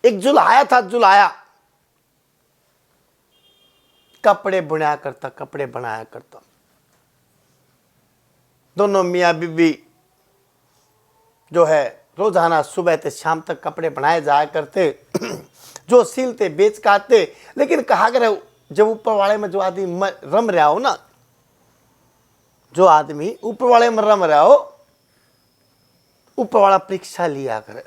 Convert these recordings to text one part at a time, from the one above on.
एक जुल्हाया था, जुल्हाया कपड़े बुनाया करता, कपड़े बनाया करता। दोनों मियाँ बीबी जो है रोजाना सुबह से शाम तक कपड़े बनाए जाया करते, जो सिलते बेच काटते। लेकिन कहा करे जब ऊपर वाले में जो आदमी रम रहा हो ना, जो आदमी ऊपर वाले में रम रहा हो, ऊपर वाला परीक्षा लिया करे।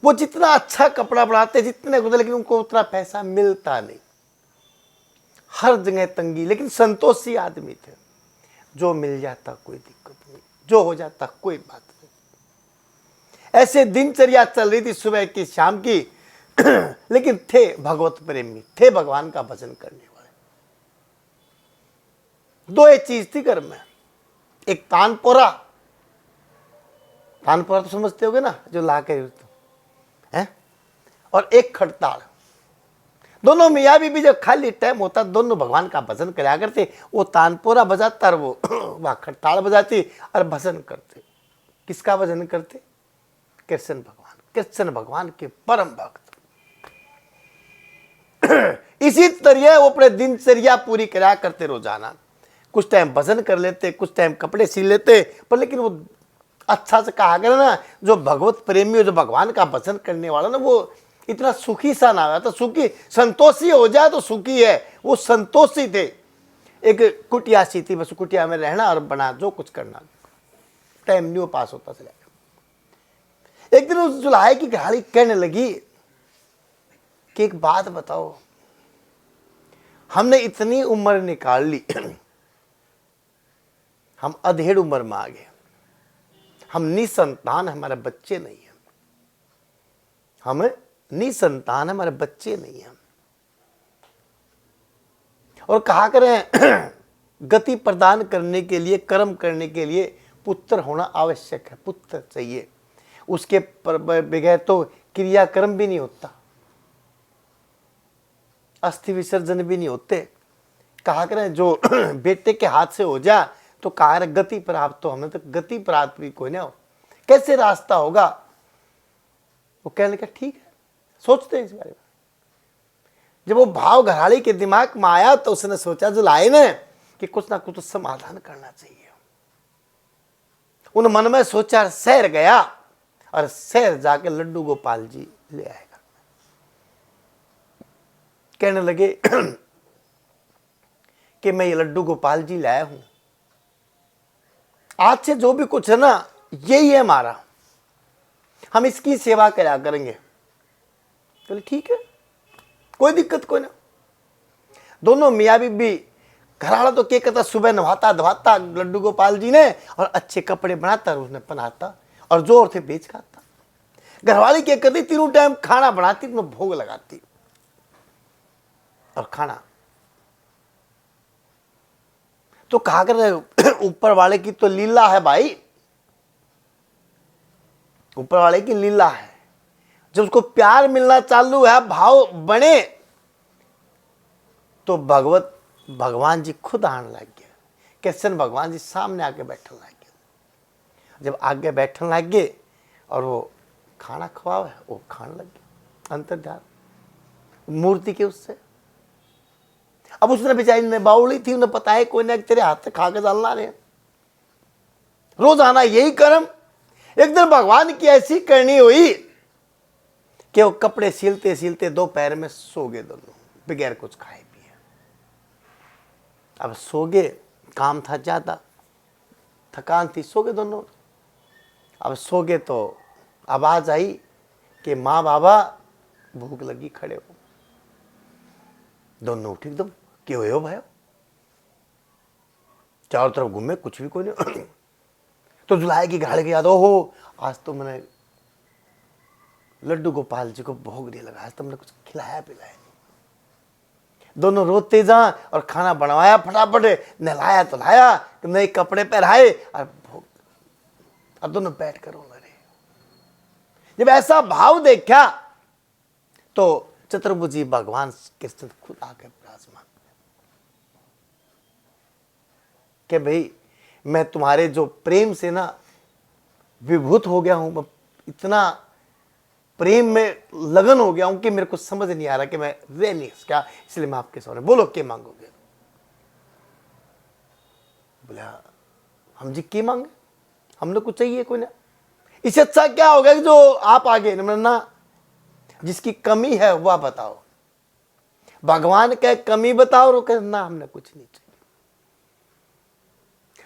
वो जितना अच्छा कपड़ा बनाते जितने गुजर, लेकिन उनको उतना पैसा मिलता नहीं, हर जगह तंगी। लेकिन संतोषी आदमी थे, जो मिल जाता कोई दिक्कत नहीं, जो हो जाता कोई बात नहीं। ऐसे दिनचर्या चल रही थी सुबह की शाम की। लेकिन थे भगवत प्रेमी, थे भगवान का भजन करने वाले। दो एक चीज थी घर में, एक तानपोरा, तानपोरा तो समझते होगे ना, जो ला के है, और एक खड़ताल। दोनों मियाँ बीबी जब खाली टाइम होता दोनों भगवान का भजन कराया करते। वो तानपोरा बजाता और वो वह खड़ताल बजाती और भजन करते। किसका भजन करते? कृष्ण भगवान, कृष्ण भगवान के परम भक्त। इसी तरह वो अपने दिनचर्या पूरी कराया करते रोजाना। कुछ टाइम भजन कर लेते, कुछ टाइम कपड़े सी लेते, पर लेकिन वो अच्छा से कहा गया ना, जो भगवत प्रेमी हो, जो भगवान का भजन करने वाला ना, वो इतना सुखी सा ना आता, सुखी संतोषी हो जाए तो सुखी है। वो संतोषी थे। एक कुटिया सी थी, बस कुटिया में रहना और बना जो कुछ करना, टाइम न्यू पास होता चला। एक दिन उस जुल्हाए की घराड़ी कहने लगी कि एक बात बताओ, हमने इतनी उम्र निकाल ली, हम अधेड़ उम्र में आ गए, हम निसंतान, हमारे बच्चे नहीं हैं, हमें निसंतान, हमारे बच्चे नहीं हैं। और कहा करें गति प्रदान करने के लिए, कर्म करने के लिए पुत्र होना आवश्यक है, पुत्र चाहिए। उसके बगैर तो क्रियाकर्म भी नहीं होता, अस्थि विसर्जन भी नहीं होते। कहा करें जो बेटे के हाथ से हो जा तो कहा करें गति प्राप्त, तो हमें तो गति प्राप्त भी कोई ना हो, कैसे रास्ता होगा? वो कहने का ठीक है, सोचते हैं इस बारे में। जब वो भाव घराड़ी के दिमाग में आया तो उसने सोचा जुल्हाए ने कि कुछ ना कुछ तो समाधान करना चाहिए। उन मन में सोचा, शहर गया और शहर जाके लड्डू गोपाल जी ले आएगा। कहने लगे कि मैं ये लड्डू गोपाल जी लाया हूं, आज से जो भी कुछ है ना यही है हमारा, हम इसकी सेवा करा करेंगे। चलो ठीक है, कोई दिक्कत कोई ना। दोनों मियाँ बीबी, घराड़ा तो क्या कहता, सुबह नहाता धवाता लड्डू गोपाल जी ने और अच्छे कपड़े बनाता और उसने पहनाता और जोर से बेच खाता। घरवाली क्या करती, तीनों टाइम खाना बनाती, उसमें भोग लगाती और खाना। तो कहा कर ऊपर वाले की तो लीला है भाई, ऊपर वाले की लीला है। जब उसको प्यार मिलना चालू है, भाव बने, तो भगवान जी खुद आने लग गए। कृष्ण भगवान जी सामने आके बैठने लग गए। जब आगे बैठने लग गए और वो खाना खवावे, वो खाने लग गए अंतर्ध्यान मूर्ति के उससे। अब उसने बेचारी ने बाउली थी, उन्हें पता है कोई ना तेरे हाथ से खा के डालना रहे, रोजाना यही कर्म। एक दिन भगवान की ऐसी करनी हुई कि वो कपड़े सिलते सिलते दोपहर में सो गए दोनों, बगैर कुछ खाए पिए। अब सो गए, काम था ज्यादा, थकान थी, सो गए दोनों। अब सो गए तो आवाज आई कि माँ बाबा भूख लगी, खड़े हो। दोनों उठ एकदम, क्यों हो भाई? चारों तरफ घूमे, कुछ भी कोई नहीं। तो जुल्हाए की घाड़ के याद, हो आज तो मैंने लड्डू गोपाल जी को भोग नहीं लगा, आज तो मैंने कुछ खिलाया पिलाया नहीं। दोनों रोते जा और खाना बनवाया, फटाफट नहलाया तो लाया, नए कपड़े पहनाए और भोग। अब दोनों बैठ कर रो रहे। जब ऐसा भाव देखा तो चतुर्भुजी भगवान कृष्ण खुद आके विराजमान कि भाई मैं तुम्हारे जो प्रेम से ना विभूत हो गया हूं, इतना प्रेम में लगन हो गया हूं कि मेरे को समझ नहीं आ रहा कि मैं रह नहीं क्या, इसलिए मैं आपके सामने, बोलो क्या मांगोगे? बोला हम जी क्या मांगे, हमने कुछ चाहिए कोई ना, इससे अच्छा क्या होगा कि जो आप आगे ना, जिसकी कमी है वह बताओ। भगवान क्या कमी बताओ, और कहे ना हमने कुछ नहीं चाहिए।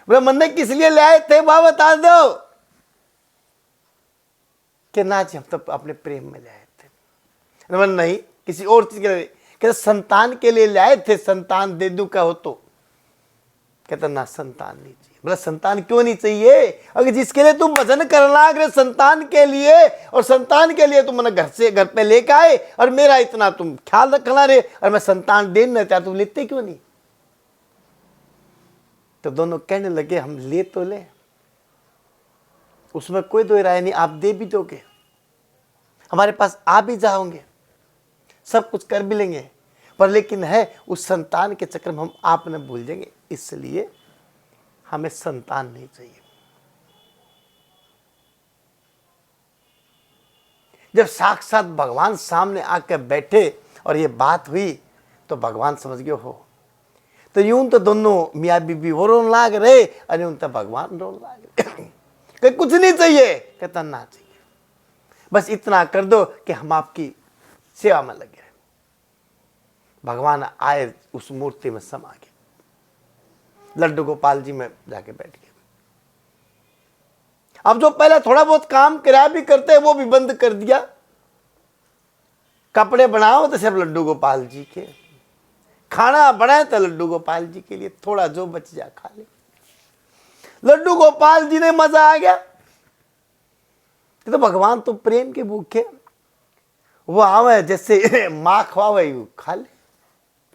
बोले मन ने किस लिए ले आए थे वह बता दो, कि ना जी हम तो अपने प्रेम में ले आए थे। मन नहीं किसी और चीज के लिए, कहते संतान के लिए ले आए थे, संतान दे दूं कहो तो, कहता ना संतान नहीं चाहिए। बोला संतान क्यों नहीं चाहिए? अगर जिसके लिए तुम भजन करना अगर संतान के लिए, और संतान के लिए तुम मैंने घर से घर पे लेके आए, और मेरा इतना तुम ख्याल रखना रे, और मैं संतान देना चाहता, तुम लेते क्यों नहीं? तो दोनों कहने लगे हम ले तो ले, उसमें कोई दो राय नहीं, आप दे भी दोगे, हमारे पास आ भी जाओगे, सब कुछ कर भी लेंगे, पर लेकिन है उस संतान के चक्कर में हम आपने भूल जाएंगे, इसलिए हमें संतान नहीं चाहिए। जब साक्षात भगवान सामने आकर बैठे और ये बात हुई तो भगवान समझ गए हो, तो यूं तो दोनों मियाँ बीबी वो रोन लाग रहे, और यूं तो भगवान रोन लाग रहे। कि कुछ नहीं चाहिए, कहता ना चाहिए, बस इतना कर दो कि हम आपकी सेवा में लगे। भगवान आए उस मूर्ति में समा गए, लड्डू गोपाल जी में जाके बैठ गए। अब जो पहले थोड़ा बहुत काम किराया भी करते हैं वो भी बंद कर दिया, कपड़े बनाओ तो सिर्फ लड्डू गोपाल जी के, खाना बनाए तो लड्डू गोपाल जी के लिए, थोड़ा जो बच जा खा ले। लड्डू गोपाल जी ने मजा आ गया, तो भगवान तो प्रेम के भूखे, वो आवे जैसे माँ खवावे खा ले,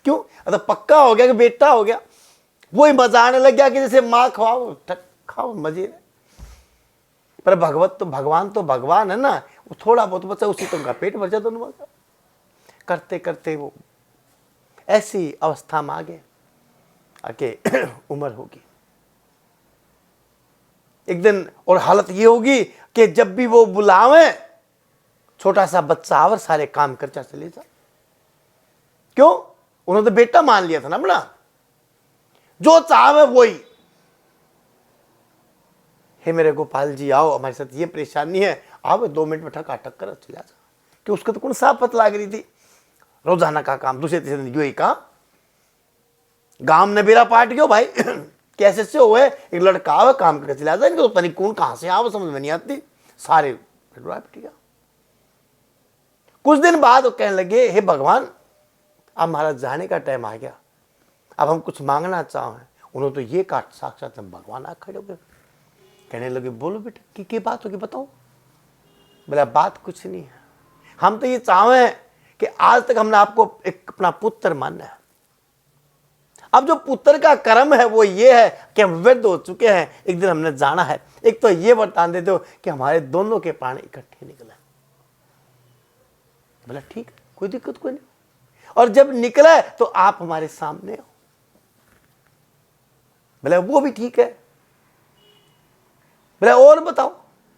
क्यों? तो पक्का हो गया कि बेटा हो गया, वही मजा आने लग गया कि जैसे माँ खवाओ खाओ मजे में। पर भगवान तो भगवान है ना, वो थोड़ा बहुत बचा उसी तो उनका पेट भर जाता दोनों का। करते करते वो ऐसी अवस्था में आ गए आके उम्र होगी एक दिन, और हालत ये होगी कि जब भी वो बुलावे छोटा सा बच्चा आवर सारे काम कर चले जा। क्यों? उन्होंने तो बेटा मान लिया था ना अपना, जो चाहे वही। हे मेरे गोपाल जी आओ, हमारे साथ ये परेशानी है, आओ 2 मिनट में ठक कर चला जा। कि उसको तो कौन साफत लाग रही थी, रोजाना का काम, दूसरे तीसरे दिन यही काम, गांव ने बेरा पाट गयो भाई। कैसे से हुए, एक लड़का आवे काम करके चला जाए, तो पता नहीं कौन कहां से आवे समझ में नहीं आती, सारे पिटिया। कुछ दिन बाद वो कहने लगे हे भगवान अब हमारा जाने का टाइम आ गया, अब हम कुछ मांगना चाहें। उन्होंने तो ये कहा, साक्षात भगवान आ खड़े हो गए, कहने लगे बोलो बेटा की बात होगी बताओ। बोला बात कुछ नहीं है, हम तो ये चाहें कि आज तक हमने आपको एक अपना पुत्र माना है, अब जो पुत्र का कर्म है वो ये है कि हम वृद्ध हो चुके हैं, एक दिन हमने जाना है, एक तो ये वरदान दे दो कि हमारे दोनों के प्राण इकट्ठे निकले। बोला ठीक, कोई दिक्कत कोई नहीं, और जब निकला तो आप हमारे सामने हो। बोला वो भी ठीक है। बोला और बताओ?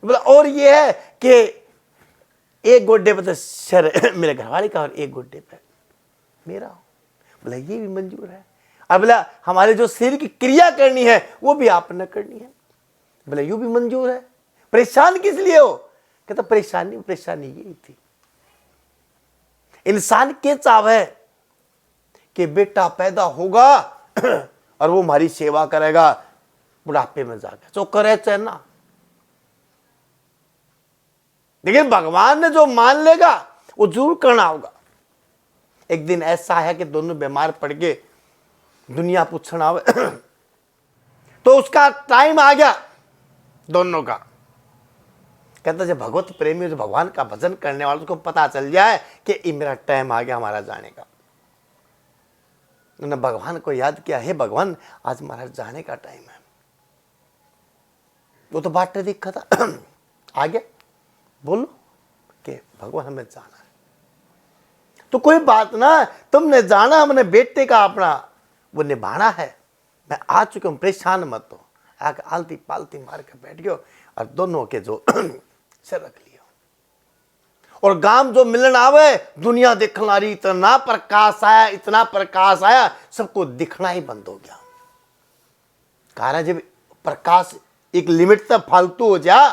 बोला और ये है कि एक गोड्डे पे तो सर मेरे घरवाले का और एक गोड्डे पे मेरा हो। बोला ये भी मंजूर है। अब बोला हमारे जो शरीर की क्रिया करनी है वो भी आपने करनी है। बोला यूं भी मंजूर है। परेशान किस लिए हो? कहता परेशानी यही थी, इंसान के चाव है कि बेटा पैदा होगा और वो हमारी सेवा करेगा बुढ़ापे में जाकर, जो करे चाहे ना। लेकिन भगवान ने जो मान लेगा वो जरूर करना होगा। एक दिन ऐसा है कि दोनों बीमार पड़ गए, दुनिया पूछना आवे तो उसका टाइम आ गया दोनों का। कहता जब भगवत प्रेमी जो भगवान का भजन करने वाले को पता चल जाए कि ये मेरा टाइम आ गया हमारा जाने का, उन्होंने भगवान को याद किया, हे भगवान आज हमारा जाने का टाइम है। वो तो बाट दिखा था आ गया, बोलो कि भगवान हमें जाना है। तो कोई बात ना, तुमने जाना, हमने बेटे का अपना वो निभाना है, मैं आ चुका हूं, परेशान मत हो। आके आलती पालती मार के बैठ गयो और दोनों के जो सिर रख लिया। और गांव जो मिलन आवे दुनिया देखने रही, इतना प्रकाश आया, इतना प्रकाश आया, सबको दिखना ही बंद हो गया। कारण जब प्रकाश एक लिमिट तक फालतू हो जा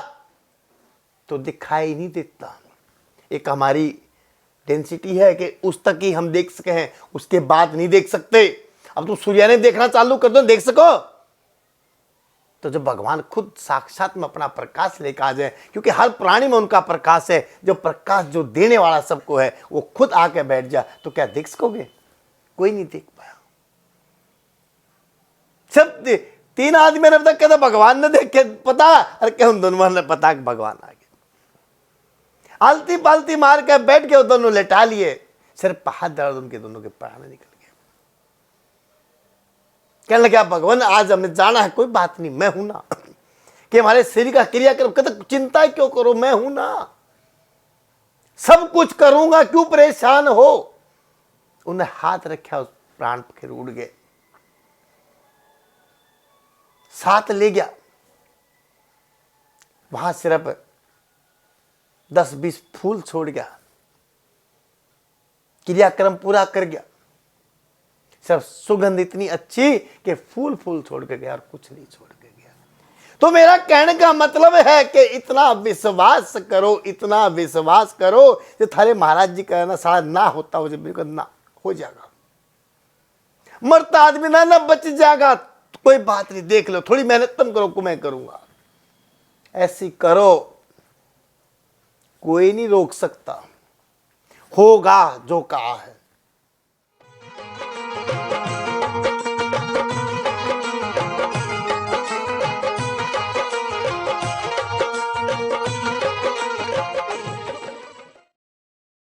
तो दिखाई नहीं देता। एक हमारी डेंसिटी है कि उस तक ही हम देख सके हैं, उसके बाद नहीं देख सकते। अब तुम सूर्य ने देखना चालू कर दो, देख सको। तो जब भगवान खुद साक्षात में अपना प्रकाश लेकर आ जाए, क्योंकि हर प्राणी में उनका प्रकाश है, जो प्रकाश जो देने वाला सबको है, वो खुद आके बैठ जाए तो क्या देख सकोगे? कोई नहीं देख पाया। सब 3 आदमी ने कहते भगवान ने देखे पता, अरे क्या उन दोनों ने पता कि भगवान आ गए। आलती पालती मार के बैठ के दोनों लेटा लिए, सिर्फ हाथ दर्द उनके दोनों के पैर में निकल गए। कहने लगे भगवान आज हमें जाना है, कोई बात नहीं, मैं हूं ना, कि हमारे शरीर का क्रियाक्रम, कहते चिंता क्यों करो, मैं हूं ना, सब कुछ करूंगा, क्यों परेशान हो। उन्हें हाथ रखा, उस प्राण फिर उड़ गए, साथ ले गया। वहां सिर्फ 10-20 फूल छोड़ गया, क्रियाक्रम पूरा कर गया। सिर्फ सुगंध इतनी अच्छी कि फूल फूल छोड़ के गया और कुछ नहीं छोड़ के गया। तो मेरा कहने का मतलब है कि इतना विश्वास करो, इतना विश्वास करो कि थारे महाराज जी का ना सारा ना होता हो, जब ना हो जाएगा, मरता आदमी ना बच जाएगा, तो कोई बात नहीं, देख लो, थोड़ी मेहनत तुम करो को मैं करूंगा। ऐसी करो, कोई नहीं रोक सकता, होगा जो कहा है।